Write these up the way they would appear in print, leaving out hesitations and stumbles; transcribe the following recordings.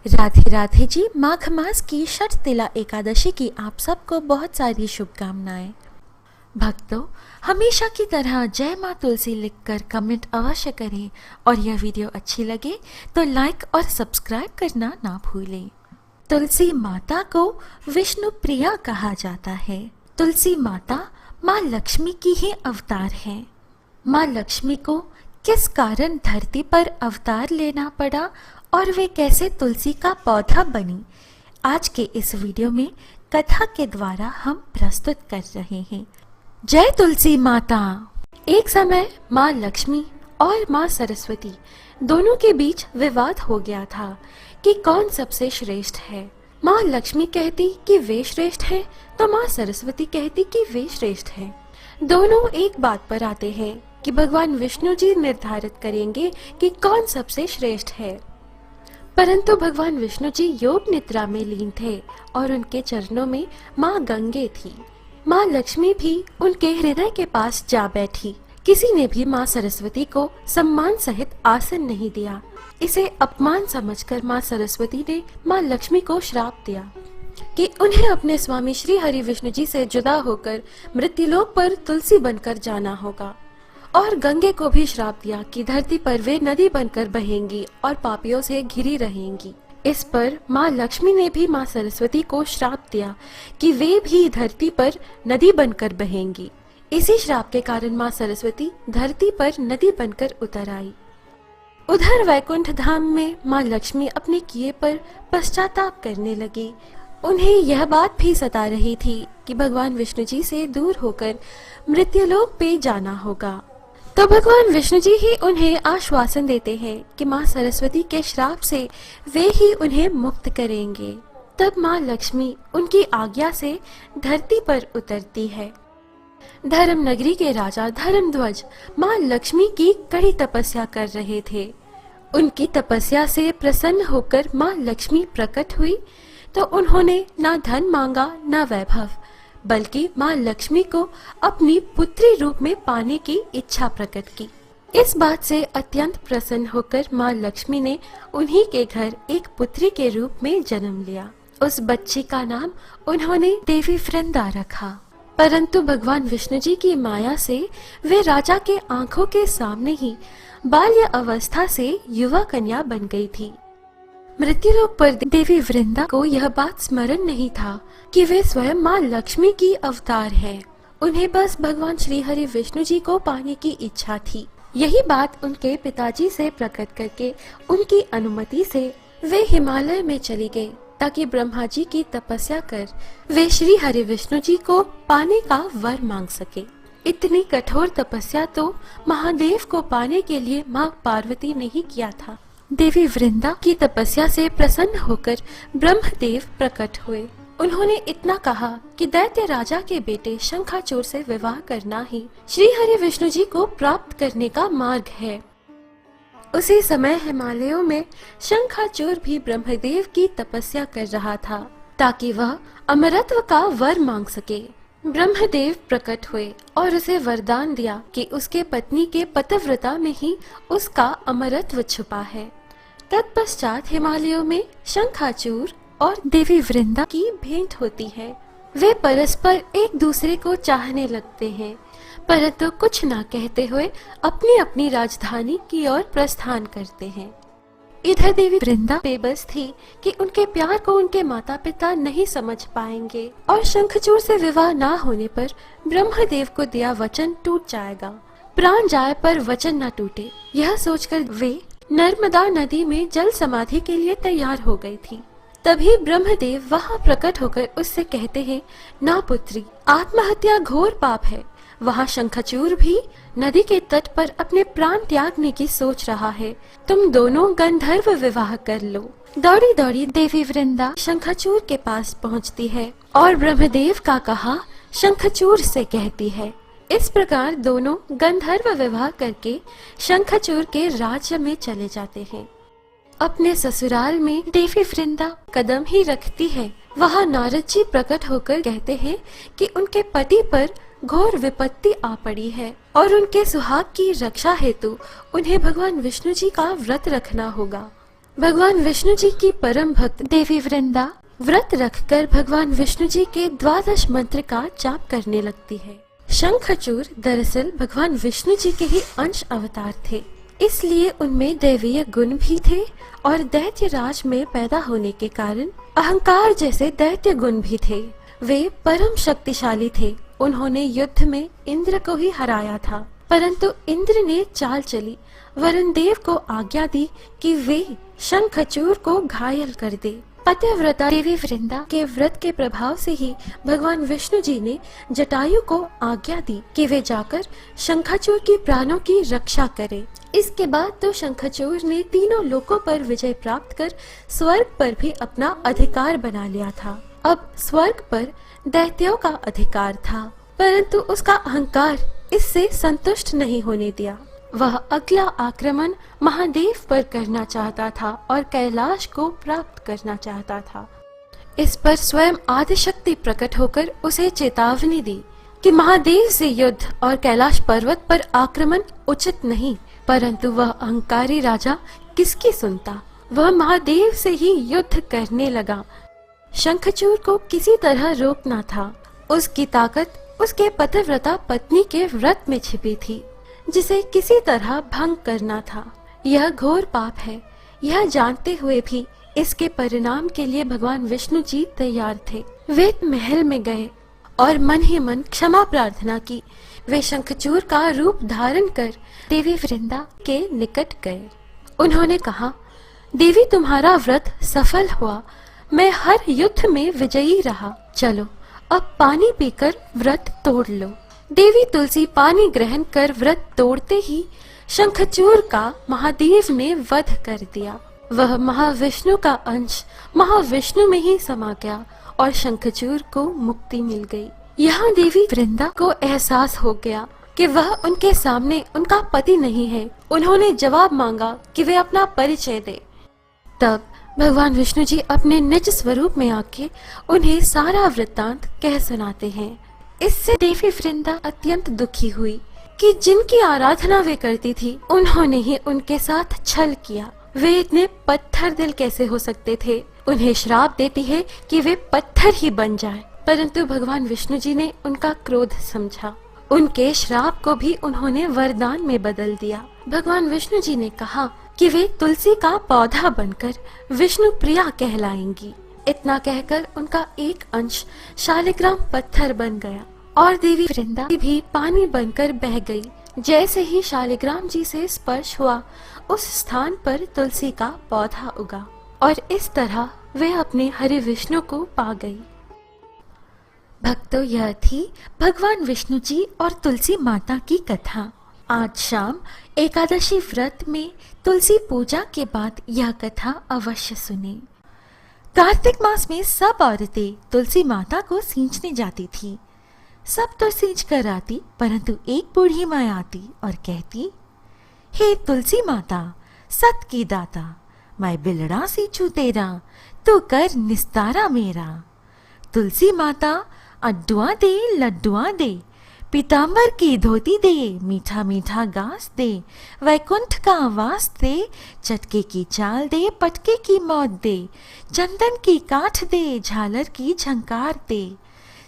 राधे राधे जी। माघ मास की षटतिला एकादशी की आप सबको बहुत सारी शुभकामनाएं। भक्तों, हमेशा की तरह जय माँ तुलसी लिखकर कमेंट अवश्य करें और यह वीडियो अच्छी लगे तो लाइक और सब्सक्राइब करना ना भूलें। तुलसी माता को विष्णु प्रिया कहा जाता है। तुलसी माता माँ लक्ष्मी की ही अवतार है। माँ लक्ष्मी को किस कारण धरती पर अवतार लेना पड़ा और वे कैसे तुलसी का पौधा बनी, आज के इस वीडियो में कथा के द्वारा हम प्रस्तुत कर रहे हैं। जय तुलसी माता। एक समय माँ लक्ष्मी और माँ सरस्वती दोनों के बीच विवाद हो गया था कि कौन सबसे श्रेष्ठ है। माँ लक्ष्मी कहती कि वे श्रेष्ठ हैं, तो माँ सरस्वती कहती कि वे श्रेष्ठ हैं। दोनों एक बात पर आते हैं कि भगवान विष्णु जी निर्धारित करेंगे कि कौन सबसे श्रेष्ठ है। परंतु भगवान विष्णु जी योग निद्रा में लीन थे और उनके चरणों में माँ गंगे थी। माँ लक्ष्मी भी उनके हृदय के पास जा बैठी। किसी ने भी माँ सरस्वती को सम्मान सहित आसन नहीं दिया। इसे अपमान समझकर माँ सरस्वती ने माँ लक्ष्मी को श्राप दिया कि उन्हें अपने स्वामी श्री हरि विष्णु जी से जुदा होकर मृत्युलोक पर तुलसी बनकर जाना होगा, और गंगे को भी श्राप दिया कि धरती पर वे नदी बनकर बहेंगी और पापियों से घिरी रहेंगी। इस पर माँ लक्ष्मी ने भी माँ सरस्वती को श्राप दिया कि वे भी धरती पर नदी बनकर बहेंगी। इसी श्राप के कारण माँ सरस्वती धरती पर नदी बनकर उतर आई। उधर वैकुंठ धाम में माँ लक्ष्मी अपने किए पर पश्चाताप करने लगी। उन्हें यह बात भी सता रही थी कि भगवान विष्णु जी से दूर होकर मृत्युलोक पे जाना होगा। तो भगवान विष्णु जी ही उन्हें आश्वासन देते हैं कि माँ सरस्वती के श्राप से वे ही उन्हें मुक्त करेंगे। तब माँ लक्ष्मी उनकी आज्ञा से धरती पर उतरती है। धर्म नगरी के राजा धर्मध्वज माँ लक्ष्मी की कड़ी तपस्या कर रहे थे। उनकी तपस्या से प्रसन्न होकर माँ लक्ष्मी प्रकट हुई तो उन्होंने ना धन मांगा ना वैभव, बल्कि माँ लक्ष्मी को अपनी पुत्री रूप में पाने की इच्छा प्रकट की। इस बात से अत्यंत प्रसन्न होकर माँ लक्ष्मी ने उन्हीं के घर एक पुत्री के रूप में जन्म लिया। उस बच्ची का नाम उन्होंने देवी वृंदा रखा। परंतु भगवान विष्णु जी की माया से वे राजा के आंखों के सामने ही बाल्य अवस्था से युवा कन्या बन गई थी। मृत्युलोक पर देवी वृंदा को यह बात स्मरण नहीं था कि वे स्वयं माँ लक्ष्मी की अवतार हैं। उन्हें बस भगवान श्री हरि विष्णु जी को पाने की इच्छा थी। यही बात उनके पिताजी से प्रकट करके उनकी अनुमति से वे हिमालय में चली गए ताकि ब्रह्मा जी की तपस्या कर वे श्री हरि विष्णु जी को पाने का वर मांग सके। इतनी कठोर तपस्या तो महादेव को पाने के लिए माँ पार्वती ने ही किया था। देवी वृंदा की तपस्या से प्रसन्न होकर ब्रह्मदेव प्रकट हुए। उन्होंने इतना कहा कि दैत्य राजा के बेटे शंखाचूर से विवाह करना ही श्री हरि विष्णु जी को प्राप्त करने का मार्ग है। उसी समय हिमालयों में शंखाचूर भी ब्रह्मदेव की तपस्या कर रहा था ताकि वह अमरत्व का वर मांग सके। ब्रह्मदेव प्रकट हुए और उसे वरदान दिया कि उसके पत्नी के पतिव्रता में ही उसका अमरत्व छुपा है। तत्पश्चात हिमालयों में शंखाचूर और देवी वृंदा की भेंट होती है। वे परस्पर एक दूसरे को चाहने लगते हैं, परंतु कुछ ना कहते हुए अपनी अपनी राजधानी की ओर प्रस्थान करते हैं। इधर देवी वृंदा बेबस थी कि उनके प्यार को उनके माता पिता नहीं समझ पाएंगे और शंखचूर से विवाह ना होने पर ब्रह्मदेव को दिया वचन टूट जाएगा। प्राण जाए पर वचन न टूटे, यह सोचकर वे नर्मदा नदी में जल समाधि के लिए तैयार हो गई थी। तभी ब्रह्मदेव वहां प्रकट होकर उससे कहते हैं, ना पुत्री, आत्महत्या घोर पाप है। वहाँ शंखचूर भी नदी के तट पर अपने प्राण त्यागने की सोच रहा है। तुम दोनों गंधर्व विवाह कर लो। दौड़ी दौड़ी देवी वृंदा शंखचूर के पास पहुँचती है और ब्रह्मदेव का कहा शंखचूर से कहती है। इस प्रकार दोनों गंधर्व विवाह करके शंखचूर के राज्य में चले जाते हैं। अपने ससुराल में देवी वृंदा कदम ही रखती है, वहाँ नारद जी प्रकट होकर कहते हैं कि उनके पति पर घोर विपत्ति आ पड़ी है और उनके सुहाग की रक्षा हेतु उन्हें भगवान विष्णु जी का व्रत रखना होगा। भगवान विष्णु जी की परम भक्त देवी वृंदा व्रत रखकर भगवान विष्णु जी के 12 मंत्र का जाप करने लगती है। शंखचूड़ दरअसल भगवान विष्णु जी के ही अंश अवतार थे, इसलिए उनमें दैवीय गुण भी थे और दैत्य राज में पैदा होने के कारण अहंकार जैसे दैत्य गुण भी थे। वे परम शक्तिशाली थे। उन्होंने युद्ध में इंद्र को ही हराया था, परंतु इंद्र ने चाल चली, वरुण देव को आज्ञा दी कि वे शंखचूड़ को घायल कर दे। पतिव्रता देवी वृंदा के व्रत के प्रभाव से ही भगवान विष्णु जी ने जटायु को आज्ञा दी कि वे जाकर शंखचूड़ की प्राणों की रक्षा करें। इसके बाद तो शंखचूड़ ने तीनों लोकों पर विजय प्राप्त कर स्वर्ग पर भी अपना अधिकार बना लिया था। अब स्वर्ग पर दैत्यों का अधिकार था, परंतु उसका अहंकार इससे संतुष्ट नहीं होने दिया। वह अगला आक्रमण महादेव पर करना चाहता था और कैलाश को प्राप्त करना चाहता था। इस पर स्वयं आदिशक्ति प्रकट होकर उसे चेतावनी दी कि महादेव से युद्ध और कैलाश पर्वत पर आक्रमण उचित नहीं, परंतु वह अहंकारी राजा किसकी सुनता। वह महादेव से ही युद्ध करने लगा। शंखचूड़ को किसी तरह रोकना था। उसकी ताकत उसके पतिव्रता पत्नी के व्रत में छिपी थी, जिसे किसी तरह भंग करना था। यह घोर पाप है। यह जानते हुए भी इसके परिणाम के लिए भगवान विष्णु जी तैयार थे। वे महल में गए और मन ही मन क्षमा प्रार्थना की। वे शंखचूड़ का रूप धारण कर देवी वृंदा के निकट गए। उन्होंने कहा, देवी तुम्हारा व्रत सफल हुआ, मैं हर युद्ध में विजयी रहा। चलो अब पानी पीकर व्रत तोड़ लो। देवी तुलसी पानी ग्रहण कर व्रत तोड़ते ही शंखचूड़ का महादेव ने वध कर दिया। वह महाविष्णु का अंश महाविष्णु में ही समा गया और शंखचूड़ को मुक्ति मिल गई। यहाँ देवी वृंदा को एहसास हो गया कि वह उनके सामने उनका पति नहीं है। उन्होंने जवाब मांगा कि वे अपना परिचय दे। तब भगवान विष्णु जी अपने निज स्वरूप में आके उन्हें सारा वृत्तांत कह सुनाते हैं। इससे देवी वृंदा अत्यंत दुखी हुई कि जिनकी आराधना वे करती थी उन्होंने ही उनके साथ छल किया। वे इतने पत्थर दिल कैसे हो सकते थे। उन्हें श्राप देती है कि वे पत्थर ही बन जाएं। परंतु भगवान विष्णु जी ने उनका क्रोध समझा। उनके श्राप को भी उन्होंने वरदान में बदल दिया। भगवान विष्णु जी ने कहा कि वे तुलसी का पौधा बनकर विष्णु प्रिया कहलाएंगी। इतना कहकर उनका एक अंश शालिग्राम पत्थर बन गया और देवी वृंदा भी पानी बनकर बह गई। जैसे ही शालिग्राम जी से स्पर्श हुआ, उस स्थान पर तुलसी का पौधा उगा और इस तरह वे अपने हरि विष्णु को पा गई। भक्तों, यह थी भगवान विष्णु जी और तुलसी माता की कथा। आज शाम एकादशी व्रत में तुलसी पूजा के बाद यह कथा अवश्य सुने। कार्तिक मास में सब औरतें तुलसी माता को सींचने जाती थी। सब तो सींच कर आती, परंतु एक बूढ़ी माँ आती और कहती, हे तुलसी माता, सत की दाता, मैं बिलड़ा सींचू तेरा, तू कर निस्तारा मेरा। तुलसी माता अड्डुआ दे लड्डुआ दे, पीताम्बर की धोती दे, मीठा मीठा गास दे, वैकुंठ का वास दे, चटके की चाल दे, पटके की मौत दे, चंदन की काठ दे, झालर की झंकार दे,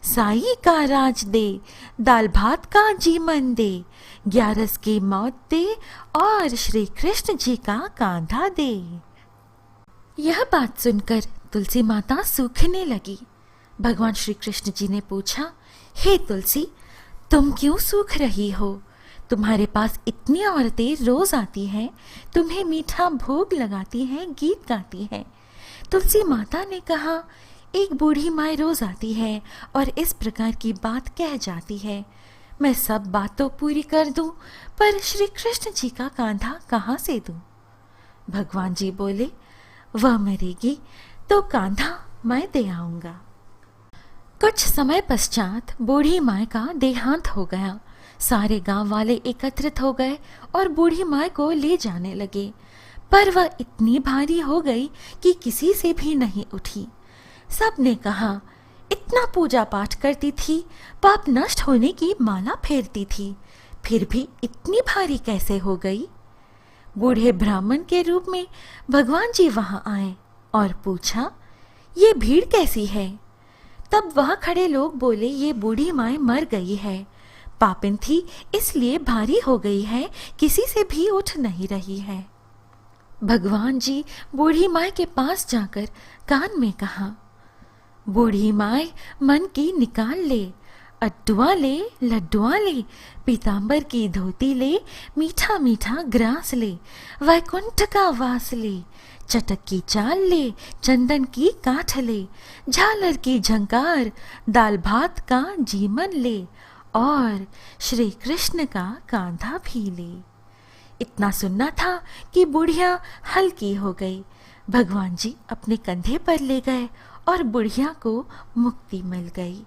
साई का राज दे, दाल भात का जीवन दे, 11 की मौत दे और श्री कृष्ण जी का कांधा दे। यह बात सुनकर तुलसी माता सूखने लगी। भगवान श्री कृष्ण जी ने पूछा, हे तुलसी, तुम क्यों सूख रही हो? तुम्हारे पास इतनी औरतें रोज आती हैं, तुम्हें मीठा भोग लगाती हैं, गीत गाती हैं। तुलसी माता ने कहा, एक बूढ़ी माँ रोज आती है और इस प्रकार की बात कह जाती है। मैं सब बात तो पूरी कर दूं, पर श्री कृष्ण जी का कांधा कहाँ से दूं? भगवान जी बोले, वह मरेगी तो कांधा मैं दे आऊंगा। कुछ समय पश्चात बूढ़ी माँ का देहांत हो गया। सारे गांव वाले एकत्रित हो गए और बूढ़ी माँ को ले जाने लगे, पर वह इतनी भारी हो गई कि किसी से भी नहीं उठी। सब ने कहा, इतना पूजा पाठ करती थी, पाप नष्ट होने की माला फेरती थी, फिर भी इतनी भारी कैसे हो गई? बूढ़े ब्राह्मण के रूप में भगवान जी वहां आए और पूछा, ये भीड़ कैसी है? तब वहां खड़े लोग बोले, ये बूढ़ी माँ मर गई है, पापिन थी इसलिए भारी हो गई है, किसी से भी उठ नहीं रही है। भगवान जी बूढ़ी माँ के पास जाकर कान में कहा, बूढ़ी माँ मन की निकाल ले, अड्डुआ ले लड्डुआ ले, पीतांबर की धोती ले, मीठा मीठा ग्रास ले, वैकुंठ का वास ले, चटक की चाल ले, चंदन की काठ ले, झालर की झंकार, दाल भात का जीमन ले, और श्री कृष्ण का कांधा भी ले। इतना सुनना था कि बुढ़िया हल्की हो गई। भगवान जी अपने कंधे पर ले गए और बुढ़िया को मुक्ति मिल गई।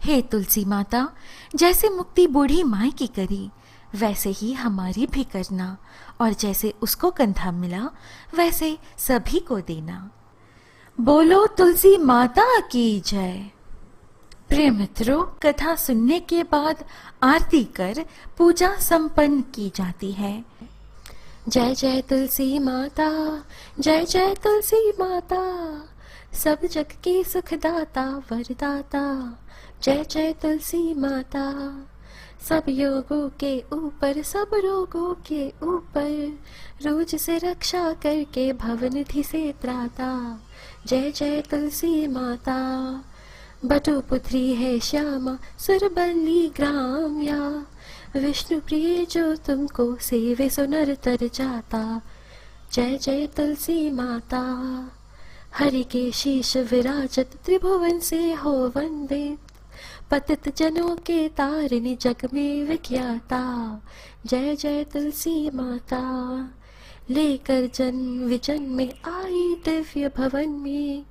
हे तुलसी माता, जैसे मुक्ति बूढ़ी माँ की करी वैसे ही हमारी भी करना, और जैसे उसको कंधा मिला वैसे सभी को देना। बोलो तुलसी माता की जय। प्रिय मित्रों, कथा सुनने के बाद आरती कर पूजा संपन्न की जाती है। जय जय तुलसी माता, जय जय तुलसी माता, सब जग की सुखदाता वरदाता। जय जय तुलसी माता, सब योगों के ऊपर, सब रोगों के ऊपर, रोज से रक्षा करके भवनिधि से त्राता। जय जय तुलसी माता, बटुपुत्री है श्यामा, सुरबली ग्राम्या, विष्णु प्रिय जो तुमको सेवे सुनर तर जाता। जय जय तुलसी माता, हरि के शीश विराजत, त्रिभुवन से हो वंदित, पतित जनों के तारिणी जग में विख्याता। जय जय तुलसी माता, लेकर जन्म विजन में आई दिव्य भवन में,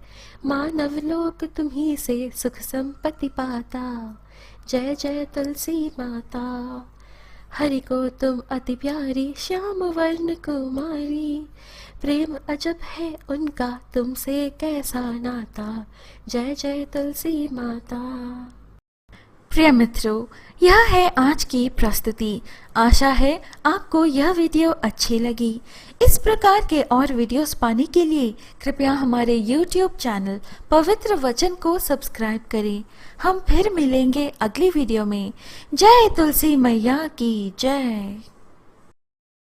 मानव लोक तुम्ही से सुख संपत्ति पाता। जय जय तुलसी माता, हरि को तुम अति प्यारी, श्याम वर्ण कुमारी, प्रेम अजब है उनका तुमसे कैसा नाता। जय जय तुलसी माता। प्रिय मित्रों, यह है आज की प्रस्तुति। आशा है आपको यह वीडियो अच्छी लगी। इस प्रकार के और वीडियोस पाने के लिए कृपया हमारे YouTube चैनल पवित्र वचन को सब्सक्राइब करें। हम फिर मिलेंगे अगली वीडियो में। जय तुलसी मैया की जय।